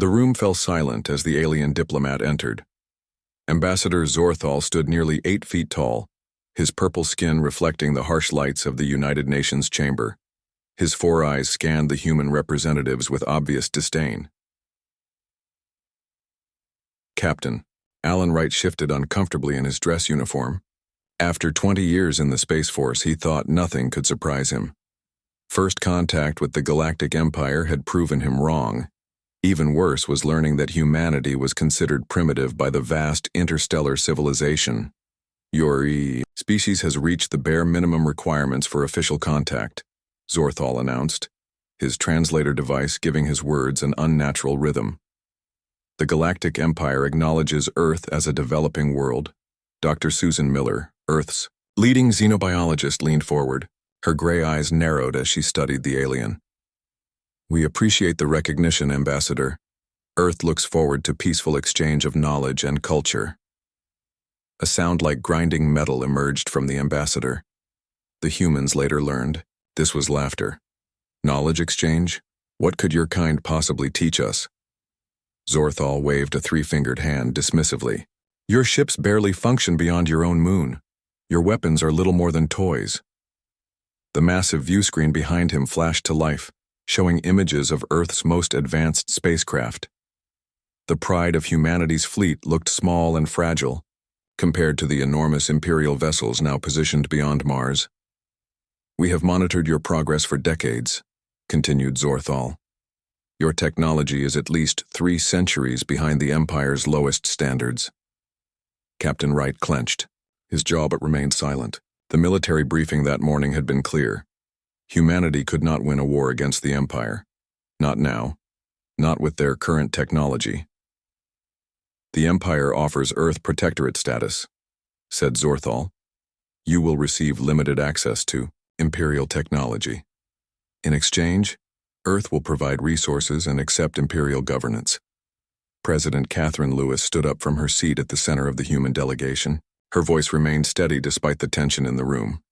The room fell silent as the alien diplomat entered. Ambassador Zorthal stood nearly 8 feet tall, his purple skin reflecting the harsh lights of the United Nations chamber. His 4 eyes scanned the human representatives with obvious disdain. Captain. Alan Wright shifted uncomfortably in his dress uniform. After 20 years in the Space Force, he thought nothing could surprise him. First contact with the Galactic Empire had proven him wrong. Even worse was learning that humanity was considered primitive by the vast interstellar civilization. Your species has reached the bare minimum requirements for official contact, Zorthal announced, his translator device giving his words an unnatural rhythm. The Galactic Empire acknowledges Earth as a developing world. Dr. Susan Miller, Earth's leading xenobiologist, leaned forward, her gray eyes narrowed as she studied the alien. We appreciate the recognition, Ambassador. Earth looks forward to peaceful exchange of knowledge and culture. A sound like grinding metal emerged from the ambassador. The humans later learned this was laughter. Knowledge exchange? What could your kind possibly teach us? Zorthal waved a 3-fingered hand dismissively. Your ships barely function beyond your own moon. Your weapons are little more than toys. The massive viewscreen behind him flashed to life, showing images of Earth's most advanced spacecraft. The pride of humanity's fleet looked small and fragile, compared to the enormous Imperial vessels now positioned beyond Mars. We have monitored your progress for decades, continued Zorthal. Your technology is at least 3 centuries behind the Empire's lowest standards. Captain Wright clenched, his jaw but remained silent. The military briefing that morning had been clear. Humanity could not win a war against the Empire. Not now. Not with their current technology. The Empire offers Earth protectorate status, said Zorthal. You will receive limited access to Imperial technology. In exchange, Earth will provide resources and accept Imperial governance. President Catherine Lewis stood up from her seat at the center of the human delegation. Her voice remained steady despite the tension in the room.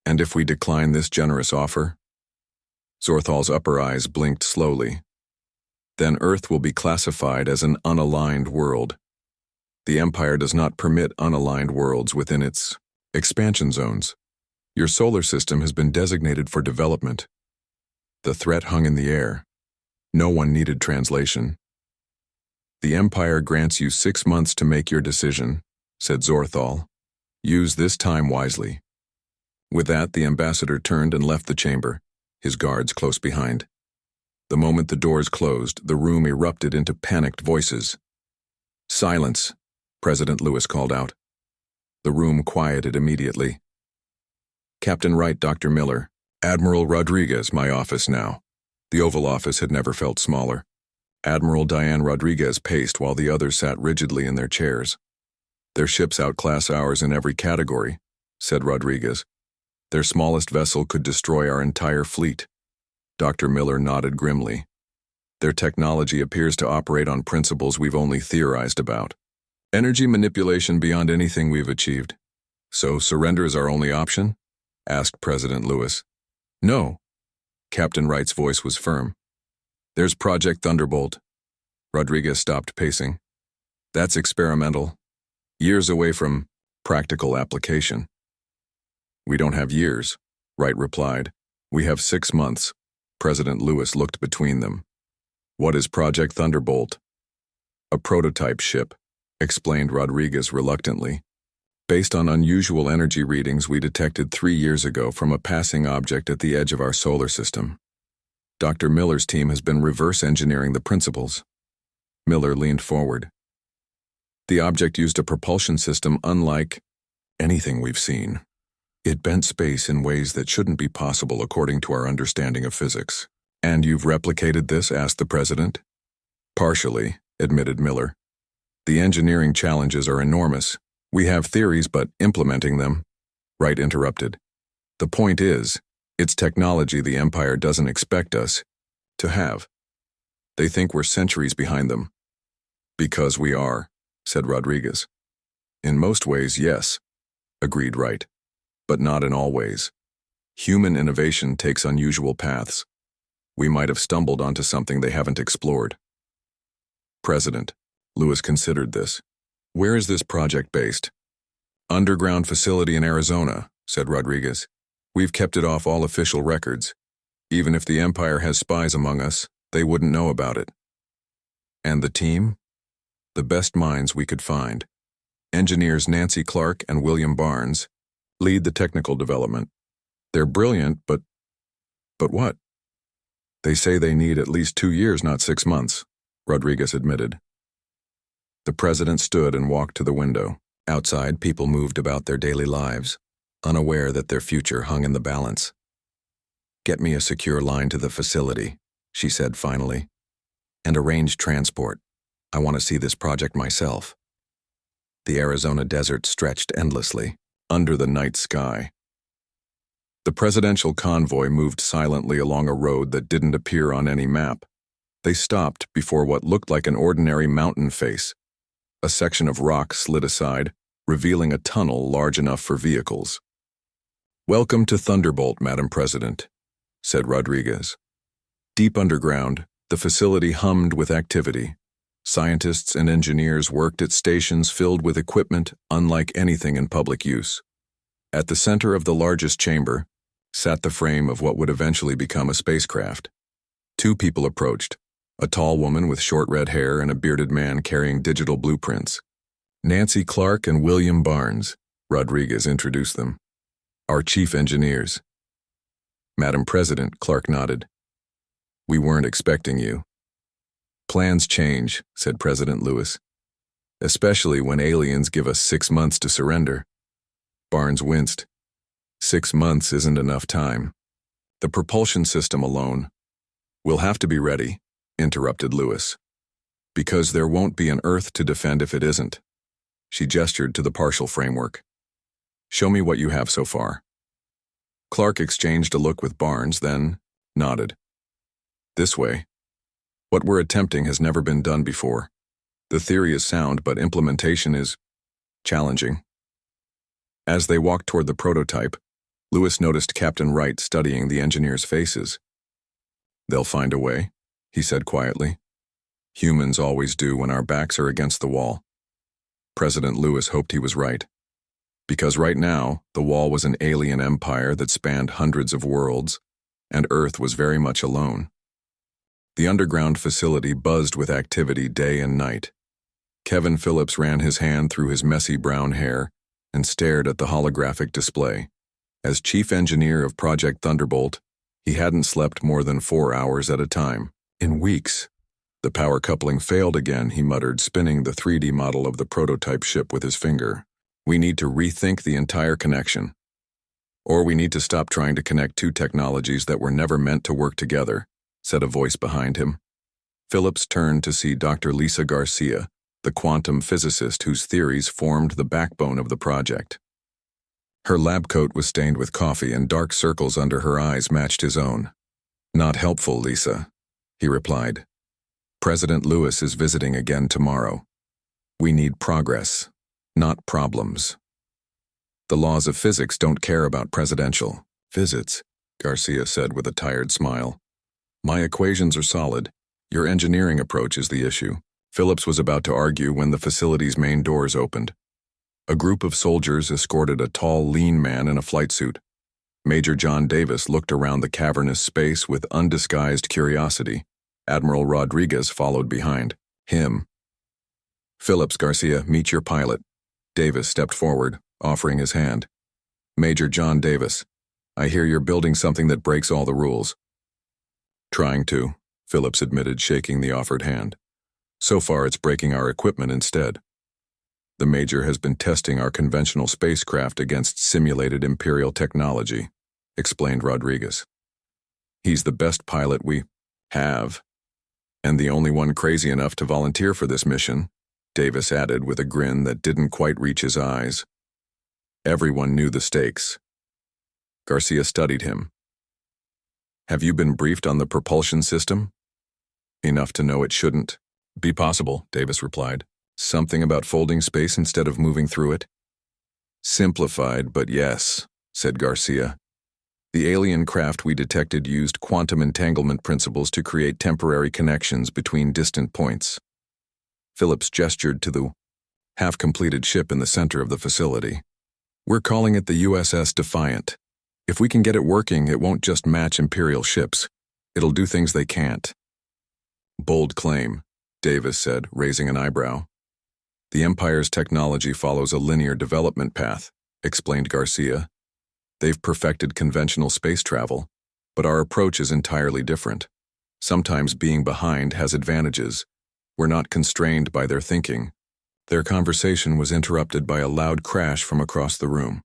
And if we decline this generous offer? Zorthal's upper eyes blinked slowly. Then Earth will be classified as an unaligned world. The Empire does not permit unaligned worlds within its expansion zones. Your solar system has been designated for development. The threat hung in the air. No one needed translation. The Empire grants you 6 months to make your decision, said Zorthal. Use this time wisely. With that, the ambassador turned and left the chamber, his guards close behind. The moment the doors closed, the room erupted into panicked voices. Silence, President Lewis called out. The room quieted immediately. Captain Wright, Dr. Miller. Admiral Rodriguez, my office now. The Oval Office had never felt smaller. Admiral Diane Rodriguez paced while the others sat rigidly in their chairs. Their ships outclass ours in every category, said Rodriguez. Their smallest vessel could destroy our entire fleet. Dr. Miller nodded grimly. Their technology appears to operate on principles we've only theorized about. Energy manipulation beyond anything we've achieved. So surrender is our only option? Asked President Lewis. No. Captain Wright's voice was firm. There's Project Thunderbolt. Rodriguez stopped pacing. That's experimental. Years away from practical application. We don't have years, Wright replied. We have 6 months. President Lewis looked between them. What is Project Thunderbolt? A prototype ship, explained Rodriguez reluctantly. Based on unusual energy readings we detected 3 years ago from a passing object at the edge of our solar system. Dr. Miller's team has been reverse engineering the principles. Miller leaned forward. The object used a propulsion system unlike anything we've seen. It bent space in ways that shouldn't be possible according to our understanding of physics. And you've replicated this? Asked the president. Partially, admitted Miller. The engineering challenges are enormous. We have theories, but implementing them, Wright interrupted. The point is, it's technology the Empire doesn't expect us to have. They think we're centuries behind them. Because we are, said Rodriguez. In most ways, yes, agreed Wright, but not in all ways. Human innovation takes unusual paths. We might have stumbled onto something they haven't explored. President. Lewis considered this. Where is this project based? Underground facility in Arizona, said Rodriguez. We've kept it off all official records. Even if the Empire has spies among us, they wouldn't know about it. And the team? The best minds we could find. Engineers Nancy Clark and William Barnes lead the technical development. They're brilliant, but what? They say they need at least 2 years, not 6 months, Rodriguez admitted. The president stood and walked to the window. Outside, people moved about their daily lives, unaware that their future hung in the balance. Get me a secure line to the facility, she said finally, and arrange transport. I want to see this project myself. The Arizona desert stretched endlessly, under the night sky. The presidential convoy moved silently along a road that didn't appear on any map. They stopped before what looked like an ordinary mountain face. A section of rock slid aside, revealing a tunnel large enough for vehicles. Welcome to Thunderbolt, Madam President, said Rodriguez. Deep underground, the facility hummed with activity. Scientists and engineers worked at stations filled with equipment unlike anything in public use. At the center of the largest chamber sat the frame of what would eventually become a spacecraft. 2 people approached, a tall woman with short red hair and a bearded man carrying digital blueprints. Nancy Clark and William Barnes, Rodriguez introduced them. Our chief engineers. Madam President, Clark nodded. We weren't expecting you. Plans change, said President Lewis. Especially when aliens give us 6 months to surrender. Barnes winced. 6 months isn't enough time. The propulsion system alone. We'll have to be ready, interrupted Lewis. Because there won't be an Earth to defend if it isn't. She gestured to the partial framework. Show me what you have so far. Clark exchanged a look with Barnes, then nodded. This way. What we're attempting has never been done before. The theory is sound, but implementation is challenging. As they walked toward the prototype, Lewis noticed Captain Wright studying the engineers' faces. They'll find a way, he said quietly. Humans always do when our backs are against the wall. President Lewis hoped he was right. Because right now, the wall was an alien empire that spanned hundreds of worlds, and Earth was very much alone. The underground facility buzzed with activity day and night. Kevin Phillips ran his hand through his messy brown hair and stared at the holographic display. As chief engineer of Project Thunderbolt, he hadn't slept more than 4 hours at a time. In weeks. The power coupling failed again, he muttered, spinning the 3D model of the prototype ship with his finger. We need to rethink the entire connection. Or we need to stop trying to connect 2 technologies that were never meant to work together, said a voice behind him. Phillips turned to see Dr. Lisa Garcia, the quantum physicist whose theories formed the backbone of the project. Her lab coat was stained with coffee and dark circles under her eyes matched his own. Not helpful, Lisa, he replied. President Lewis is visiting again tomorrow. We need progress, not problems. The laws of physics don't care about presidential visits, Garcia said with a tired smile. My equations are solid. Your engineering approach is the issue. Phillips was about to argue when the facility's main doors opened. A group of soldiers escorted a tall, lean man in a flight suit. Major John Davis looked around the cavernous space with undisguised curiosity. Admiral Rodriguez followed behind him. Phillips, Garcia, meet your pilot. Davis stepped forward, offering his hand. Major John Davis, I hear you're building something that breaks all the rules. Trying to, Phillips admitted, shaking the offered hand. So far, it's breaking our equipment instead. The Major has been testing our conventional spacecraft against simulated Imperial technology, explained Rodriguez. He's the best pilot we have, and the only one crazy enough to volunteer for this mission, Davis added with a grin that didn't quite reach his eyes. Everyone knew the stakes. Garcia studied him. Have you been briefed on the propulsion system? Enough to know it shouldn't be possible, Davis replied. Something about folding space instead of moving through it? Simplified, but yes, said Garcia. The alien craft we detected used quantum entanglement principles to create temporary connections between distant points. Phillips gestured to the half-completed ship in the center of the facility. "We're calling it the USS Defiant. If we can get it working, it won't just match Imperial ships. It'll do things they can't." "Bold claim," Davis said, raising an eyebrow. "The Empire's technology follows a linear development path," explained Garcia. "They've perfected conventional space travel, but our approach is entirely different. Sometimes being behind has advantages. We're not constrained by their thinking." Their conversation was interrupted by a loud crash from across the room.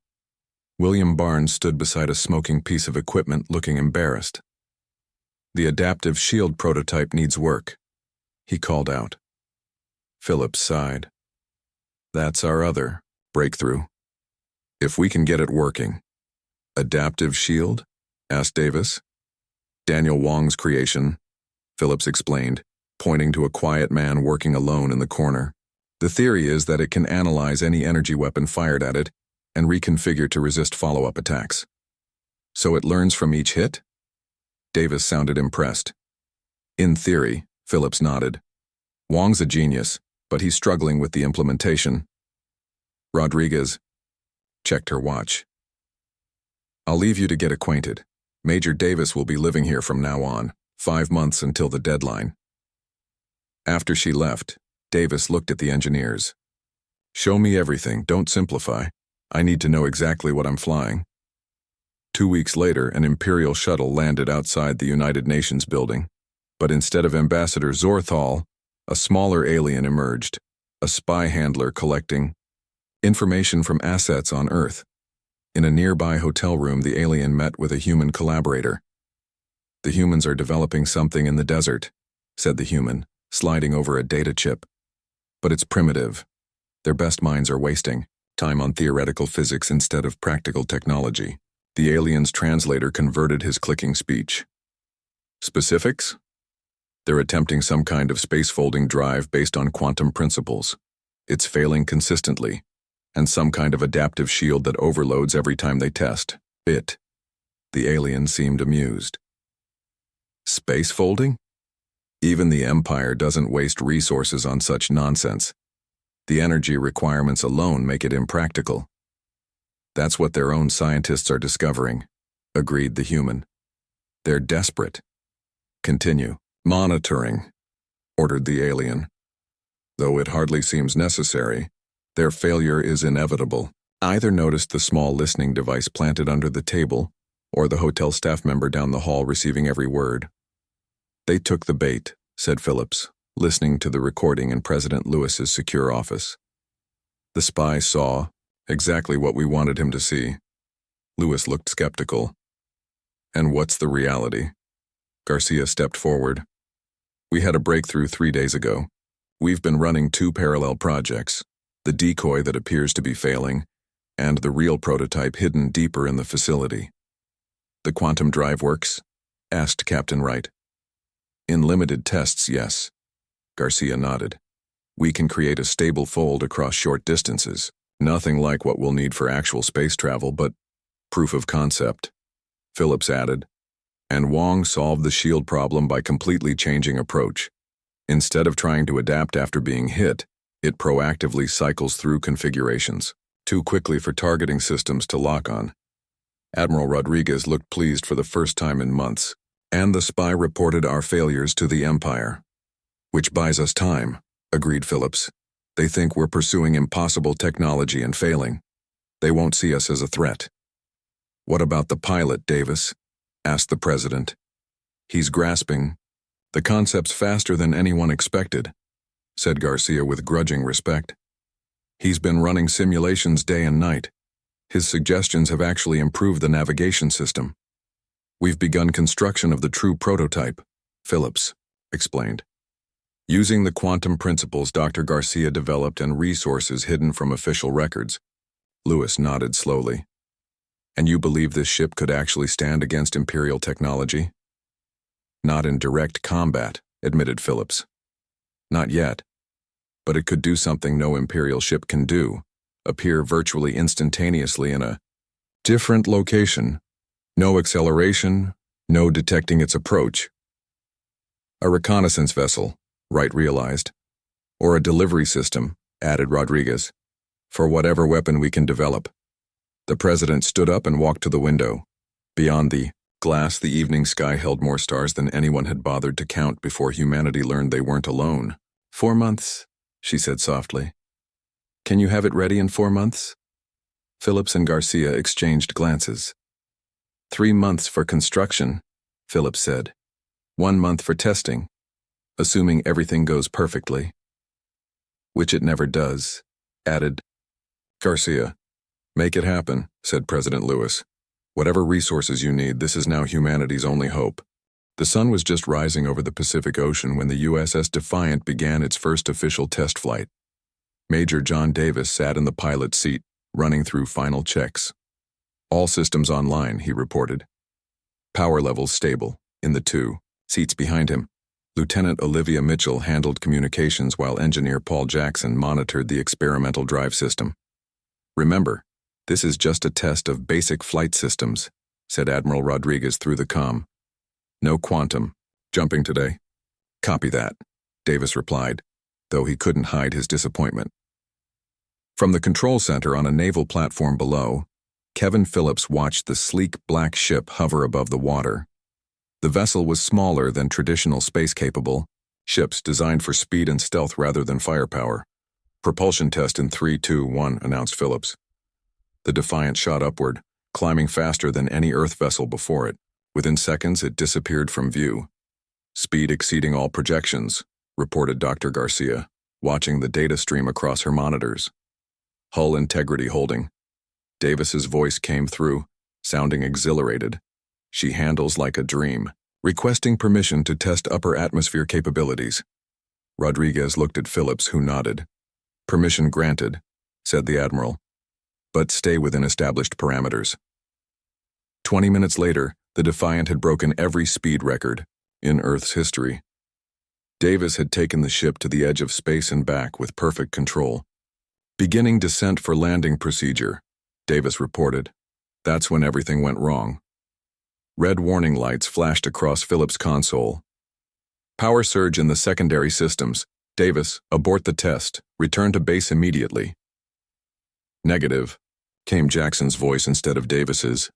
William Barnes stood beside a smoking piece of equipment, looking embarrassed. "The adaptive shield prototype needs work," he called out. Phillips sighed. "That's our other breakthrough. If we can get it working." "Adaptive shield?" asked Davis. "Daniel Wong's creation," Phillips explained, pointing to a quiet man working alone in the corner. "The theory is that it can analyze any energy weapon fired at it and reconfigure to resist follow-up attacks." "So it learns from each hit?" Davis sounded impressed. "In theory," Phillips nodded. "Wong's a genius, but he's struggling with the implementation." Rodriguez checked her watch. "I'll leave you to get acquainted. Major Davis will be living here from now on, 5 months until the deadline." After she left, Davis looked at the engineers. "Show me everything, don't simplify. I need to know exactly what I'm flying." 2 weeks later, an Imperial shuttle landed outside the United Nations building. But instead of Ambassador Zorthal, a smaller alien emerged, a spy handler collecting information from assets on Earth. In a nearby hotel room, the alien met with a human collaborator. "The humans are developing something in the desert," said the human, sliding over a data chip. "But it's primitive. Their best minds are wasting time on theoretical physics instead of practical technology." The alien's translator converted his clicking speech. "Specifics? They're attempting some kind of space-folding drive based on quantum principles. It's failing consistently, and some kind of adaptive shield that overloads every time they test it." The alien seemed amused. "Space-folding? Even the Empire doesn't waste resources on such nonsense. The energy requirements alone make it impractical." "That's what their own scientists are discovering," agreed the human. "They're desperate." "Continue monitoring," ordered the alien. "Though it hardly seems necessary, their failure is inevitable." Either noticed the small listening device planted under the table, or the hotel staff member down the hall receiving every word. "They took the bait," said Phillips, listening to the recording in President Lewis's secure office. "The spy saw exactly what we wanted him to see." Lewis looked skeptical. "And what's the reality?" Garcia stepped forward. "We had a breakthrough 3 days ago. We've been running 2 parallel projects, the decoy that appears to be failing, and the real prototype hidden deeper in the facility." "The quantum drive works?" asked Captain Wright. "In limited tests, yes." Garcia nodded. "We can create a stable fold across short distances. Nothing like what we'll need for actual space travel, but proof of concept," Phillips added. "And Wong solved the shield problem by completely changing approach. Instead of trying to adapt after being hit, it proactively cycles through configurations, too quickly for targeting systems to lock on." Admiral Rodriguez looked pleased for the first time in months. "And the spy reported our failures to the Empire." "Which buys us time," agreed Phillips. "They think we're pursuing impossible technology and failing. They won't see us as a threat." "What about the pilot, Davis?" asked the president. "He's grasping the concepts faster than anyone expected," said Garcia with grudging respect. "He's been running simulations day and night. His suggestions have actually improved the navigation system. We've begun construction of the true prototype," Phillips explained. "Using the quantum principles Dr. Garcia developed and resources hidden from official records." Lewis nodded slowly. "And you believe this ship could actually stand against Imperial technology?" "Not in direct combat," admitted Phillips. "Not yet. But it could do something no Imperial ship can do, appear virtually instantaneously in a different location. No acceleration, no detecting its approach." "A reconnaissance vessel," Wright realized. Or a delivery system, added Rodriguez, for whatever weapon we can develop. The president stood up and walked to the window. Beyond the glass, the evening sky held more stars than anyone had bothered to count before humanity learned they weren't alone. 4 months, she said softly. Can you have it ready in 4 months? Phillips and Garcia exchanged glances. 3 months for construction, Phillips said. 1 month for testing, assuming everything goes perfectly. Which it never does, added Garcia. Make it happen, said President Lewis. Whatever resources you need, this is now humanity's only hope. The sun was just rising over the Pacific Ocean when the USS Defiant began its first official test flight. Major John Davis sat in the pilot's seat, running through final checks. All systems online, he reported. Power levels stable, in the 2 seats behind him. Lieutenant Olivia Mitchell handled communications while Engineer Paul Jackson monitored the experimental drive system. Remember, this is just a test of basic flight systems, said Admiral Rodriguez through the comm. No quantum. Jumping today. Copy that, Davis replied, though he couldn't hide his disappointment. From the control center on a naval platform below, Kevin Phillips watched the sleek black ship hover above the water. The vessel was smaller than traditional space-capable ships designed for speed and stealth rather than firepower. Propulsion test in 3, 2, 1, announced Phillips. The Defiant shot upward, climbing faster than any Earth vessel before it. Within seconds, it disappeared from view. Speed exceeding all projections, reported Dr. Garcia, watching the data stream across her monitors. Hull integrity holding. Davis's voice came through, sounding exhilarated. She handles like a dream, requesting permission to test upper atmosphere capabilities. Rodriguez looked at Phillips, who nodded. Permission granted, said the Admiral, but stay within established parameters. 20 minutes later, the Defiant had broken every speed record in Earth's history. Davis had taken the ship to the edge of space and back with perfect control. Beginning descent for landing procedure, Davis reported. That's when everything went wrong. Red warning lights flashed across Phillips' console. Power surge in the secondary systems. Davis, abort the test. Return to base immediately. Negative, came Jackson's voice instead of Davis's.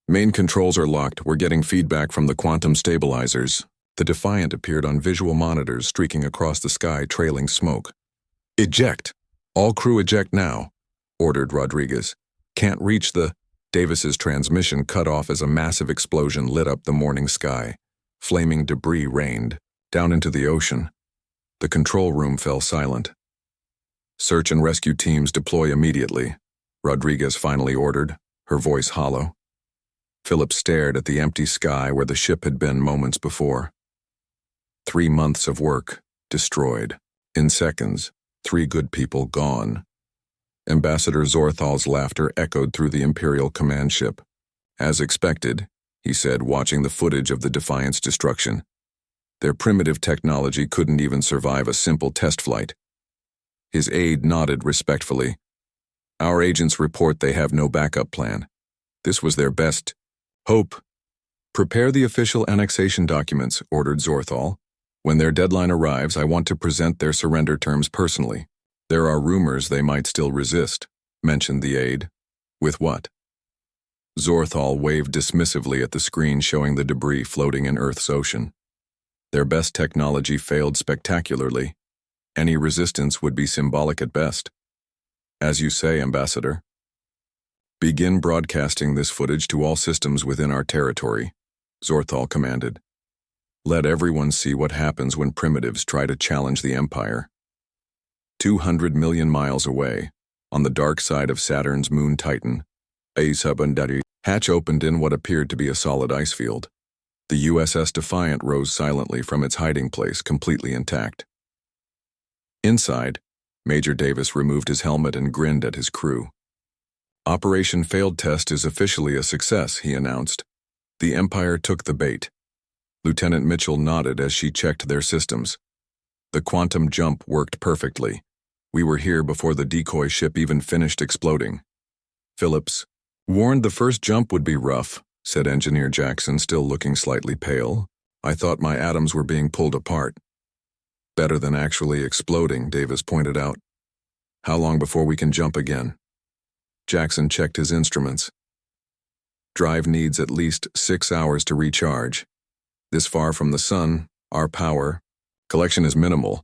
Main controls are locked. We're getting feedback from the quantum stabilizers. The Defiant appeared on visual monitors streaking across the sky, trailing smoke. Eject! All crew eject now, ordered Rodriguez. Can't reach the... Davis's transmission cut off as a massive explosion lit up the morning sky. Flaming debris rained down into the ocean. The control room fell silent. Search and rescue teams deploy immediately, Rodriguez finally ordered, her voice hollow. Phillips stared at the empty sky where the ship had been moments before. 3 months of work, destroyed. In seconds, 3 good people gone. Ambassador Zorthal's laughter echoed through the Imperial command ship. As expected, he said, watching the footage of the Defiant's destruction. Their primitive technology couldn't even survive a simple test flight. His aide nodded respectfully. Our agents report they have no backup plan. This was their best hope. Prepare the official annexation documents, ordered Zorthal. When their deadline arrives, I want to present their surrender terms personally. There are rumors they might still resist, mentioned the aide. With what? Zorthal waved dismissively at the screen showing the debris floating in Earth's ocean. Their best technology failed spectacularly. Any resistance would be symbolic at best. As you say, Ambassador. Begin broadcasting this footage to all systems within our territory, Zorthal commanded. Let everyone see what happens when primitives try to challenge the Empire. 200 million miles away, on the dark side of Saturn's moon Titan, a subundari hatch opened in what appeared to be a solid ice field. The USS Defiant rose silently from its hiding place, completely intact. Inside, Major Davis removed his helmet and grinned at his crew. Operation Failed Test is officially a success, he announced. The Empire took the bait. Lieutenant Mitchell nodded as she checked their systems. The quantum jump worked perfectly. We were here before the decoy ship even finished exploding. Phillips warned the first jump would be rough, said Engineer Jackson, still looking slightly pale. I thought my atoms were being pulled apart. Better than actually exploding, Davis pointed out. How long before we can jump again? Jackson checked his instruments. Drive needs at least 6 hours to recharge. This far from the sun, our power collection is minimal.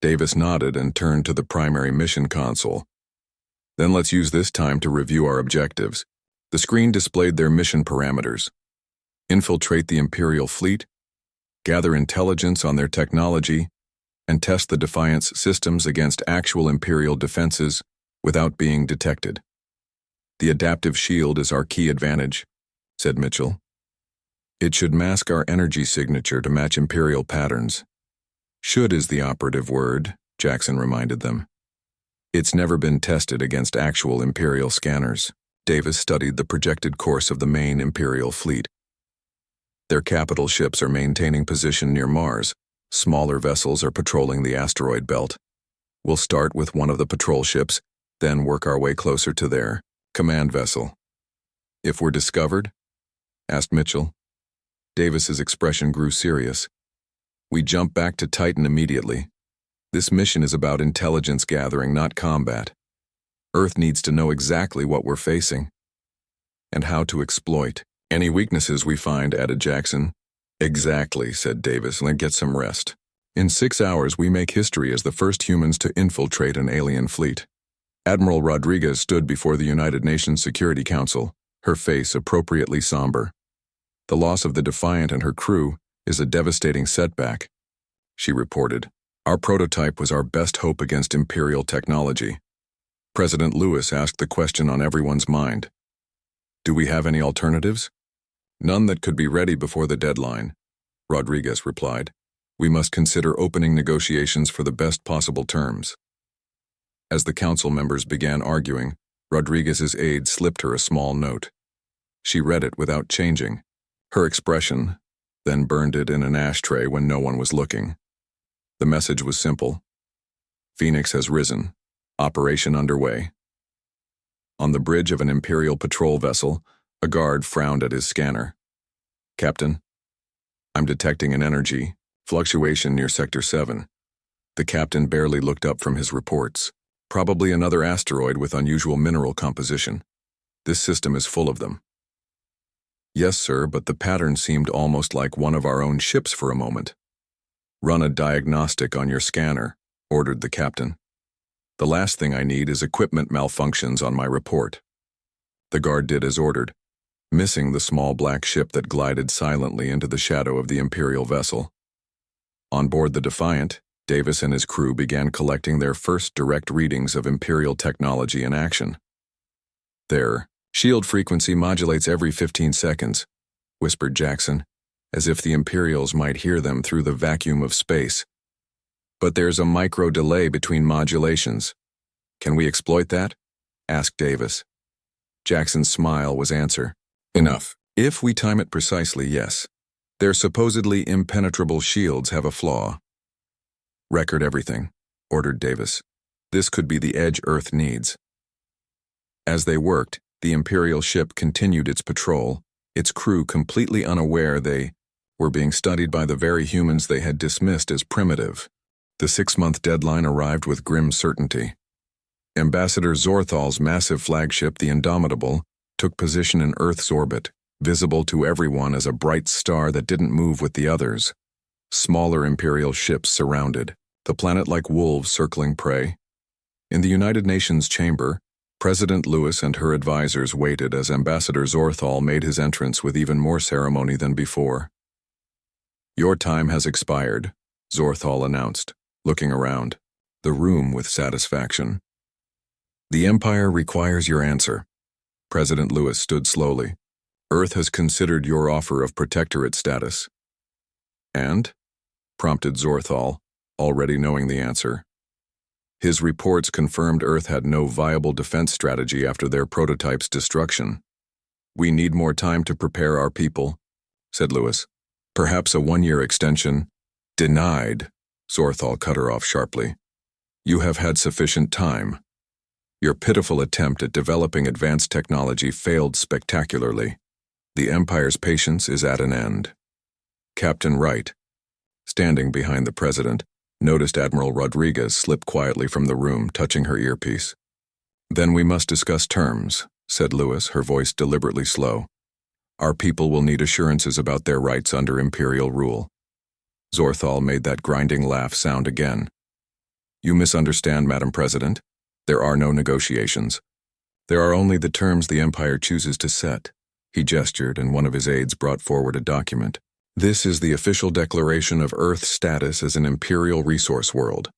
Davis nodded and turned to the primary mission console. Then let's use this time to review our objectives. The screen displayed their mission parameters. Infiltrate the Imperial fleet, gather intelligence on their technology, and test the Defiance systems against actual Imperial defenses without being detected. The adaptive shield is our key advantage, said Mitchell. It should mask our energy signature to match Imperial patterns. Should is the operative word, Jackson reminded them. It's never been tested against actual Imperial scanners. Davis studied the projected course of the main Imperial fleet. Their capital ships are maintaining position near Mars. Smaller vessels are patrolling the asteroid belt. We'll start with one of the patrol ships, then work our way closer to their command vessel. If we're discovered? Asked Mitchell. Davis's expression grew serious. We jump back to Titan immediately. This mission is about intelligence gathering, not combat. Earth needs to know exactly what we're facing and how to exploit any weaknesses we find, added Jackson. Exactly, said Davis. Let's get some rest. In 6 hours, we make history as the first humans to infiltrate an alien fleet. Admiral Rodriguez stood before the United Nations Security Council, her face appropriately somber. The loss of the Defiant and her crew is a devastating setback, she reported. Our prototype was our best hope against Imperial technology. President Lewis asked the question on everyone's mind. Do we have any alternatives? None that could be ready before the deadline, Rodriguez replied. We must consider opening negotiations for the best possible terms. As the council members began arguing, Rodriguez's aide slipped her a small note. She read it without changing her expression, then burned it in an ashtray when no one was looking. The message was simple. Phoenix has risen. Operation underway. On the bridge of an Imperial patrol vessel, a guard frowned at his scanner. Captain, I'm detecting an energy fluctuation near Sector 7. The captain barely looked up from his reports. Probably another asteroid with unusual mineral composition. This system is full of them. Yes, sir, but the pattern seemed almost like one of our own ships for a moment. Run a diagnostic on your scanner, ordered the captain. The last thing I need is equipment malfunctions on my report. The guard did as ordered, missing the small black ship that glided silently into the shadow of the Imperial vessel. On board the Defiant, Davis and his crew began collecting their first direct readings of Imperial technology in action. Their shield frequency modulates every 15 seconds, whispered Jackson, as if the Imperials might hear them through the vacuum of space. But there's a micro delay between modulations. Can we exploit that? Asked Davis. Jackson's smile was answer. Enough. If we time it precisely, yes. Their supposedly impenetrable shields have a flaw. Record everything, ordered Davis. This could be the edge Earth needs. As they worked, the Imperial ship continued its patrol, its crew completely unaware they were being studied by the very humans they had dismissed as primitive. The 6-month deadline arrived with grim certainty. Ambassador Zorthal's massive flagship, the Indomitable, took position in Earth's orbit, visible to everyone as a bright star that didn't move with the others. Smaller Imperial ships surrounded, the planet like wolves circling prey. In the United Nations chamber, President Lewis and her advisors waited as Ambassador Zorthal made his entrance with even more ceremony than before. Your time has expired, Zorthal announced, looking around the room with satisfaction. The Empire requires your answer. President Lewis stood slowly. Earth has considered your offer of protectorate status. And? Prompted Zorthal, already knowing the answer. His reports confirmed Earth had no viable defense strategy after their prototype's destruction. We need more time to prepare our people, said Lewis. Perhaps a 1-year extension. Denied, Zorthal cut her off sharply. You have had sufficient time. Your pitiful attempt at developing advanced technology failed spectacularly. The Empire's patience is at an end. Captain Wright, standing behind the President, noticed Admiral Rodriguez slip quietly from the room, touching her earpiece. "Then we must discuss terms," said Lewis, her voice deliberately slow. "Our people will need assurances about their rights under Imperial rule." Zorthal made that grinding laugh sound again. "You misunderstand, Madam President. There are no negotiations. There are only the terms the Empire chooses to set." He gestured, and one of his aides brought forward a document. "This is the official declaration of Earth's status as an Imperial resource world.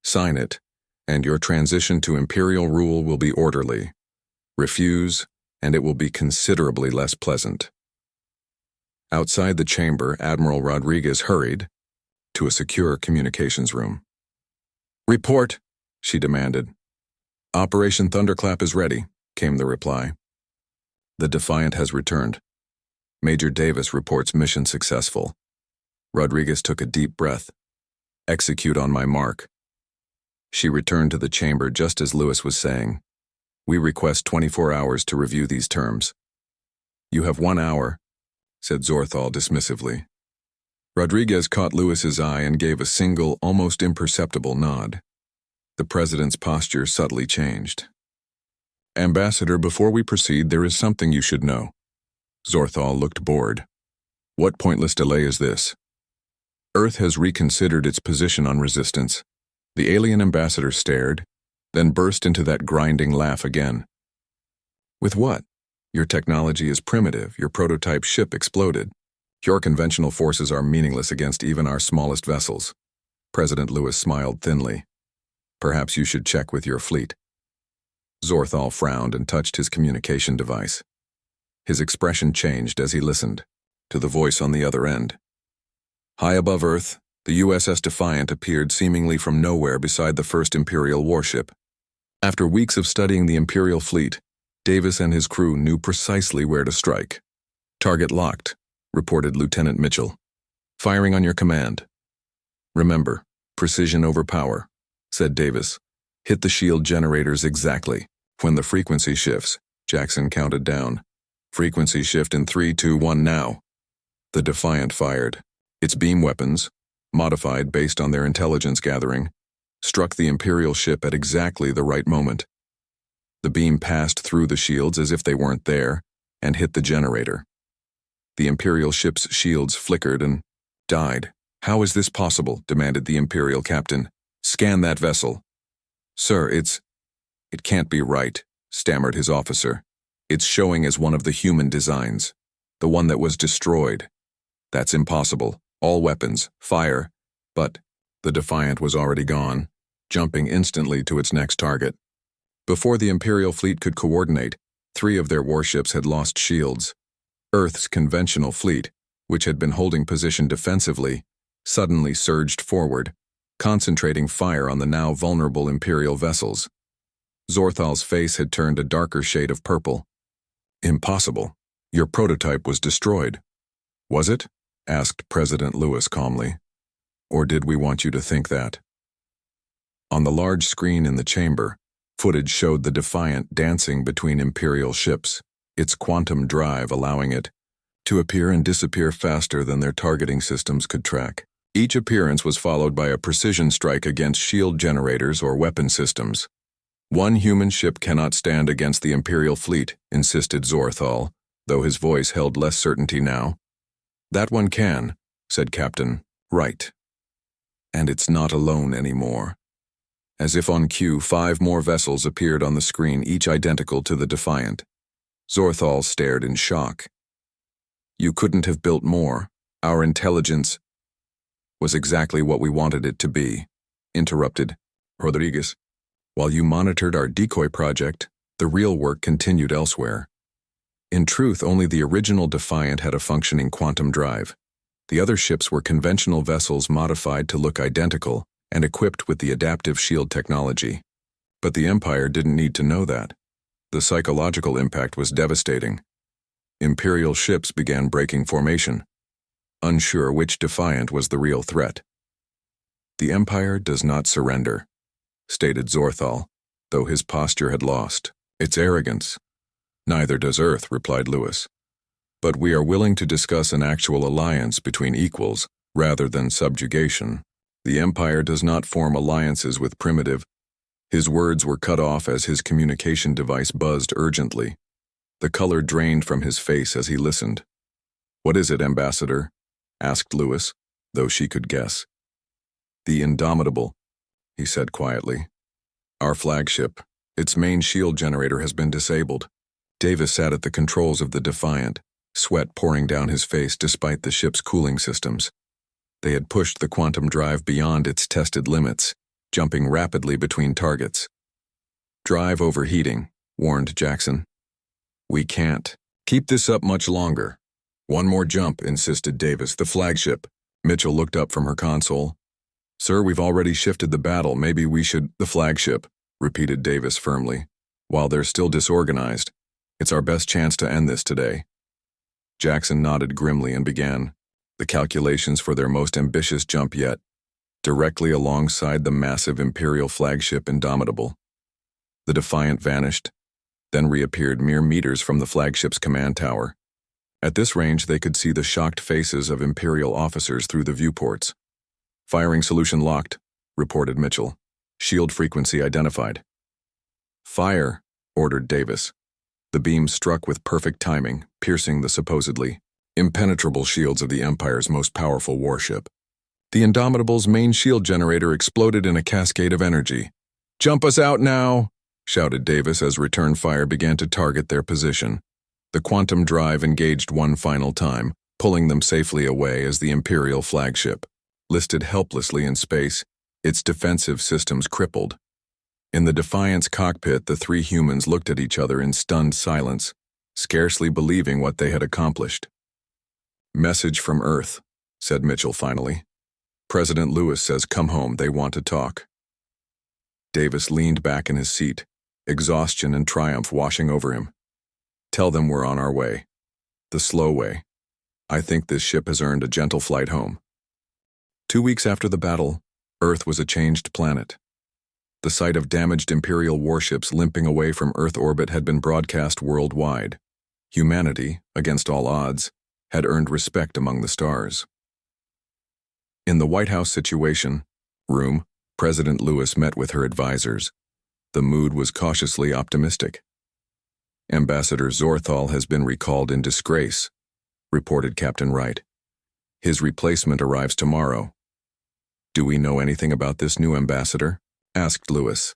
Sign it, and your transition to Imperial rule will be orderly. Refuse, and it will be considerably less pleasant." Outside the chamber, Admiral Rodriguez hurried to a secure communications room. "Report," she demanded. "Operation Thunderclap is ready," came the reply. "The Defiant has returned. Major Davis reports mission successful." Rodriguez took a deep breath. "Execute on my mark." She returned to the chamber just as Lewis was saying, "We request 24 hours to review these terms." "You have 1 hour," said Zorthal dismissively. Rodriguez caught Lewis's eye and gave a single, almost imperceptible nod. The president's posture subtly changed. "Ambassador, before we proceed, there is something you should know." Zorthal looked bored. "What pointless delay is this?" "Earth has reconsidered its position on resistance." The alien ambassador stared, then burst into that grinding laugh again. "With what? Your technology is primitive, your prototype ship exploded. Your conventional forces are meaningless against even our smallest vessels." President Lewis smiled thinly. "Perhaps you should check with your fleet." Zorthal frowned and touched his communication device. His expression changed as he listened to the voice on the other end. High above Earth, the USS Defiant appeared seemingly from nowhere beside the first Imperial warship. After weeks of studying the Imperial fleet, Davis and his crew knew precisely where to strike. "Target locked," reported Lieutenant Mitchell. "Firing on your command." "Remember, precision over power," said Davis. "Hit the shield generators exactly. When the frequency shifts," Jackson counted down. "Frequency shift in 3, 2, 1 now." The Defiant fired. Its beam weapons, modified based on their intelligence gathering, struck the Imperial ship at exactly the right moment. The beam passed through the shields as if they weren't there, and hit the generator. The Imperial ship's shields flickered and died. "How is this possible?" demanded the Imperial captain. "Scan that vessel." "Sir, it can't be right," stammered his officer. "It's showing as one of the human designs, the one that was destroyed." "That's impossible. All weapons, fire." But the Defiant was already gone, jumping instantly to its next target. Before the Imperial fleet could coordinate, 3 of their warships had lost shields. Earth's conventional fleet, which had been holding position defensively, suddenly surged forward, concentrating fire on the now vulnerable Imperial vessels. Zorthal's face had turned a darker shade of purple. "Impossible. Your prototype was destroyed." "Was it?" asked President Lewis calmly. "Or did we want you to think that?" On the large screen in the chamber, footage showed the Defiant dancing between Imperial ships, its quantum drive allowing it to appear and disappear faster than their targeting systems could track. Each appearance was followed by a precision strike against shield generators or weapon systems. "One human ship cannot stand against the Imperial fleet," insisted Zorthal, though his voice held less certainty now. "That one can," said Captain Wright. "And it's not alone anymore." As if on cue, 5 more vessels appeared on the screen, each identical to the Defiant. Zorthal stared in shock. "You couldn't have built more. Our intelligence was exactly what we wanted it to be," interrupted Rodriguez. "While you monitored our decoy project, the real work continued elsewhere." In truth, only the original Defiant had a functioning quantum drive. The other ships were conventional vessels modified to look identical and equipped with the adaptive shield technology. But the Empire didn't need to know that. The psychological impact was devastating. Imperial ships began breaking formation, unsure which Defiant was the real threat. "The Empire does not surrender," stated Zorthal, though his posture had lost its arrogance. "Neither does Earth," replied Lewis. "But we are willing to discuss an actual alliance between equals rather than subjugation." The Empire does not form alliances with primitive. His words were cut off as his communication device buzzed urgently. The color drained from his face as he listened. "What is it, Ambassador?" asked Lewis, though she could guess. "The Indomitable," he said quietly. "Our flagship. Its main shield generator has been disabled." Davis sat at the controls of the Defiant, sweat pouring down his face despite the ship's cooling systems. They had pushed the quantum drive beyond its tested limits, jumping rapidly between targets. "Drive overheating," warned Jackson. "We can't keep this up much longer." "One more jump," insisted Davis. "The flagship." Mitchell looked up from her console. "Sir, we've already shifted the battle. Maybe we should—" "The flagship," repeated Davis firmly. "While they're still disorganized, it's our best chance to end this today." Jackson nodded grimly and began the calculations for their most ambitious jump yet, directly alongside the massive Imperial flagship Indomitable. The Defiant vanished, then reappeared mere meters from the flagship's command tower. At this range, they could see the shocked faces of Imperial officers through the viewports. "Firing solution locked," reported Mitchell. "Shield frequency identified." "Fire," ordered Davis. The beam struck with perfect timing, piercing the supposedly impenetrable shields of the Empire's most powerful warship. The Indomitable's main shield generator exploded in a cascade of energy. "Jump us out now!" shouted Davis as return fire began to target their position. The quantum drive engaged one final time, pulling them safely away as the Imperial flagship listed helplessly in space, its defensive systems crippled. In the Defiant's cockpit, the three humans looked at each other in stunned silence, scarcely believing what they had accomplished. "Message from Earth," said Mitchell finally. "President Lewis says come home, they want to talk." Davis leaned back in his seat, exhaustion and triumph washing over him. "Tell them we're on our way. The slow way. I think this ship has earned a gentle flight home." 2 weeks after the battle, Earth was a changed planet. The sight of damaged Imperial warships limping away from Earth orbit had been broadcast worldwide. Humanity, against all odds, had earned respect among the stars. In the White House Situation Room, President Lewis met with her advisors. The mood was cautiously optimistic. "Ambassador Zorthal has been recalled in disgrace," reported Captain Wright. "His replacement arrives tomorrow." "Do we know anything about this new ambassador?" asked Lewis.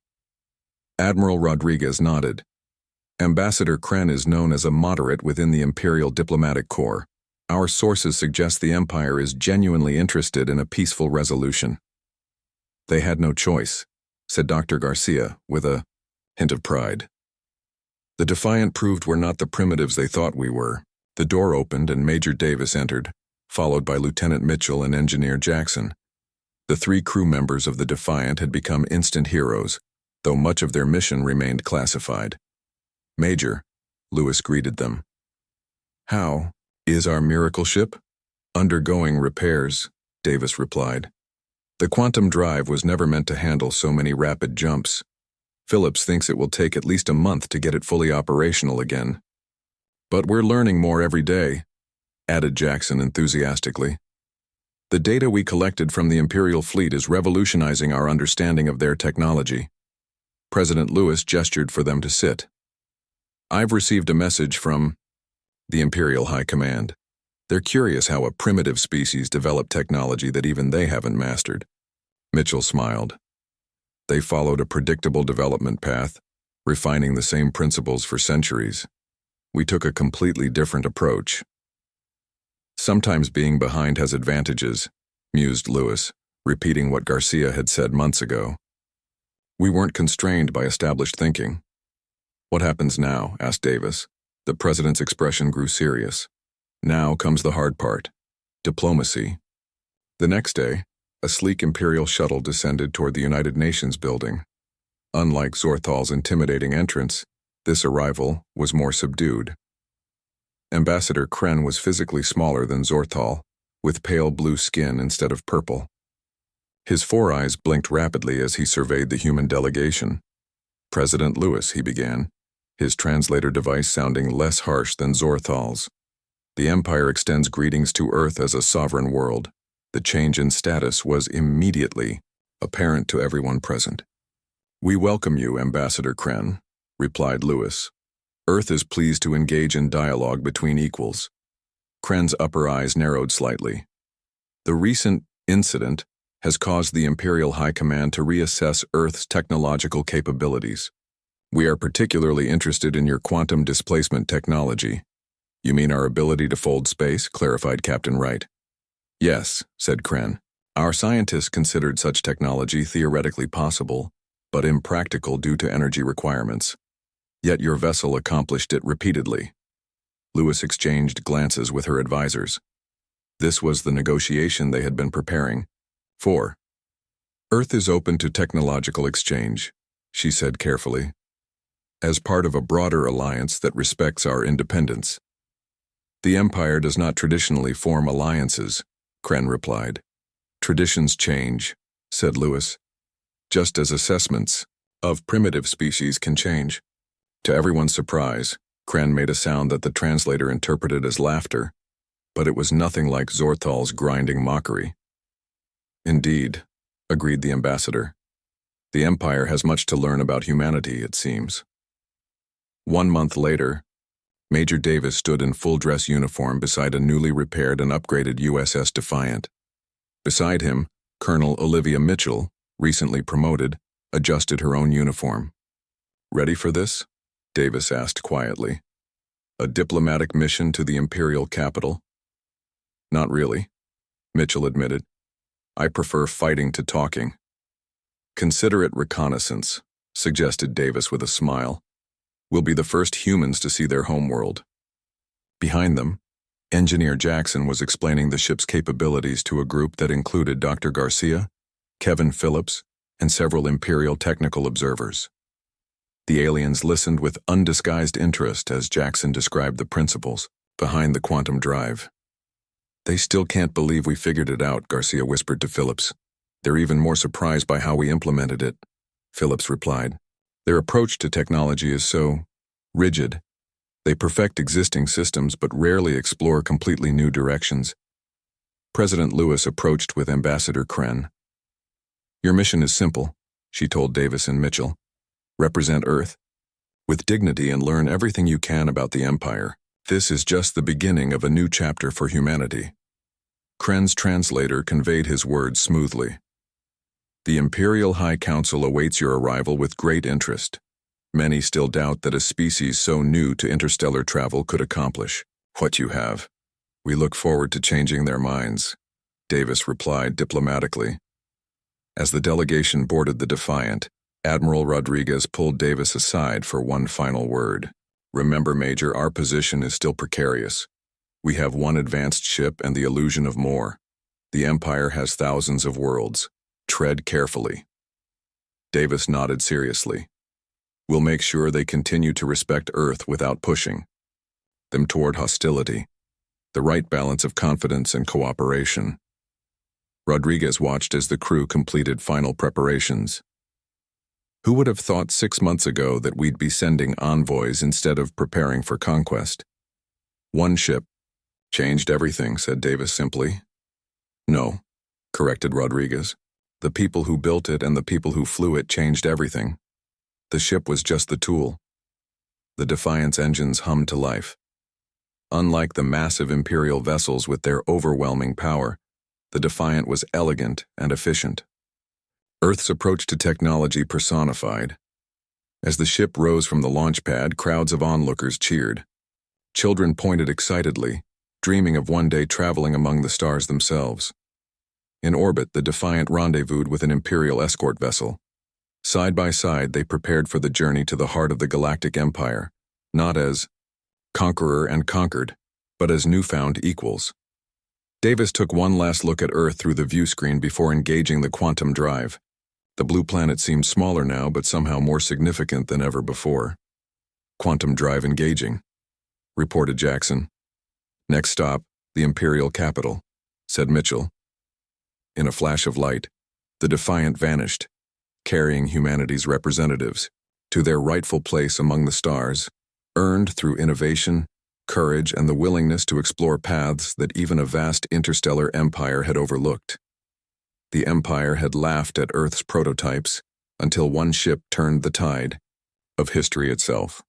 Admiral Rodriguez nodded. "Ambassador Kren is known as a moderate within the Imperial Diplomatic Corps. Our sources suggest the Empire is genuinely interested in a peaceful resolution." "They had no choice," said Dr. Garcia, with a hint of pride. "The Defiant proved we're not the primitives they thought we were." The door opened and Major Davis entered, followed by Lieutenant Mitchell and Engineer Jackson. The 3 crew members of the Defiant had become instant heroes, though much of their mission remained classified. "Major," Lewis greeted them. "How is our miracle ship?" "Undergoing repairs," Davis replied. "The quantum drive was never meant to handle so many rapid jumps. Phillips thinks it will take at least a month to get it fully operational again. But we're learning more every day," added Jackson enthusiastically. "The data we collected from the Imperial fleet is revolutionizing our understanding of their technology." President Lewis gestured for them to sit. "I've received a message from the Imperial High Command. They're curious how a primitive species developed technology that even they haven't mastered." Mitchell smiled. "They followed a predictable development path, refining the same principles for centuries. We took a completely different approach." "Sometimes being behind has advantages," mused Lewis, repeating what Garcia had said months ago. "We weren't constrained by established thinking." "What happens now?" asked Davis. The president's expression grew serious. "Now comes the hard part. Diplomacy." The next day, a sleek Imperial shuttle descended toward the United Nations building. Unlike Zorthal's intimidating entrance, this arrival was more subdued. Ambassador Kren was physically smaller than Zorthal, with pale blue skin instead of purple. His 4 eyes blinked rapidly as he surveyed the human delegation. "President Lewis," he began, his translator device sounding less harsh than Zorthal's. "The Empire extends greetings to Earth as a sovereign world. The change in status was immediately apparent to everyone present. "We welcome you, Ambassador Kren," replied Lewis. "Earth is pleased to engage in dialogue between equals." Kren's upper eyes narrowed slightly. "The recent incident has caused the Imperial High Command to reassess Earth's technological capabilities. We are particularly interested in your quantum displacement technology." "You mean our ability to fold space?" clarified Captain Wright. "Yes," said Kren. "Our scientists considered such technology theoretically possible, but impractical due to energy requirements. Yet your vessel accomplished it repeatedly." Lewis exchanged glances with her advisors. This was the negotiation they had been preparing for. "Earth is open to technological exchange," she said carefully, "as part of a broader alliance that respects our independence." "The Empire does not traditionally form alliances," Kren replied. "Traditions change," said Lewis, "just as assessments of primitive species can change." To everyone's surprise, Kren made a sound that the translator interpreted as laughter, but it was nothing like Zorthal's grinding mockery. "Indeed," agreed the ambassador. "The Empire has much to learn about humanity, it seems." 1 month later, Major Davis stood in full-dress uniform beside a newly repaired and upgraded USS Defiant. Beside him, Colonel Olivia Mitchell, recently promoted, adjusted her own uniform. "Ready for this?" Davis asked quietly. "A diplomatic mission to the Imperial capital?" "Not really," Mitchell admitted. "I prefer fighting to talking." "Consider it reconnaissance," suggested Davis with a smile. "We'll be the first humans to see their homeworld." Behind them, Engineer Jackson was explaining the ship's capabilities to a group that included Dr. Garcia, Kevin Phillips, and several Imperial technical observers. The aliens listened with undisguised interest as Jackson described the principles behind the quantum drive. "They still can't believe we figured it out," Garcia whispered to Phillips. "They're even more surprised by how we implemented it," Phillips replied. "Their approach to technology is so rigid. They perfect existing systems but rarely explore completely new directions." President Lewis approached with Ambassador Kren. "Your mission is simple," she told Davis and Mitchell. "Represent Earth with dignity and learn everything you can about the Empire. This is just the beginning of a new chapter for humanity." Kren's translator conveyed his words smoothly. "The Imperial High Council awaits your arrival with great interest. Many still doubt that a species so new to interstellar travel could accomplish what you have. We look forward to changing their minds," Davis replied diplomatically. As the delegation boarded the Defiant, Admiral Rodriguez pulled Davis aside for one final word. "Remember, Major, our position is still precarious. We have one advanced ship and the illusion of more. The Empire has thousands of worlds. Tread carefully." Davis nodded seriously. "We'll make sure they continue to respect Earth without pushing them toward hostility. The right balance of confidence and cooperation." Rodriguez watched as the crew completed final preparations. "Who would have thought 6 months ago that we'd be sending envoys instead of preparing for conquest?" "One ship changed everything," said Davis simply. "No," corrected Rodriguez. "The people who built it and the people who flew it changed everything. The ship was just the tool." The Defiant's engines hummed to life. Unlike the massive Imperial vessels with their overwhelming power, the Defiant was elegant and efficient. Earth's approach to technology personified. As the ship rose from the launch pad, crowds of onlookers cheered. Children pointed excitedly, dreaming of one day traveling among the stars themselves. In orbit, the Defiant rendezvoused with an Imperial escort vessel. Side by side, they prepared for the journey to the heart of the Galactic Empire, not as conqueror and conquered, but as newfound equals. Davis took one last look at Earth through the view screen before engaging the quantum drive. The blue planet seemed smaller now, but somehow more significant than ever before. "Quantum drive engaging," reported Jackson. "Next stop, the Imperial capital," said Mitchell. In a flash of light, the Defiant vanished, carrying humanity's representatives to their rightful place among the stars, earned through innovation courage, and the willingness to explore paths that even a vast interstellar empire had overlooked. The Empire had laughed at Earth's prototypes until one ship turned the tide of history itself.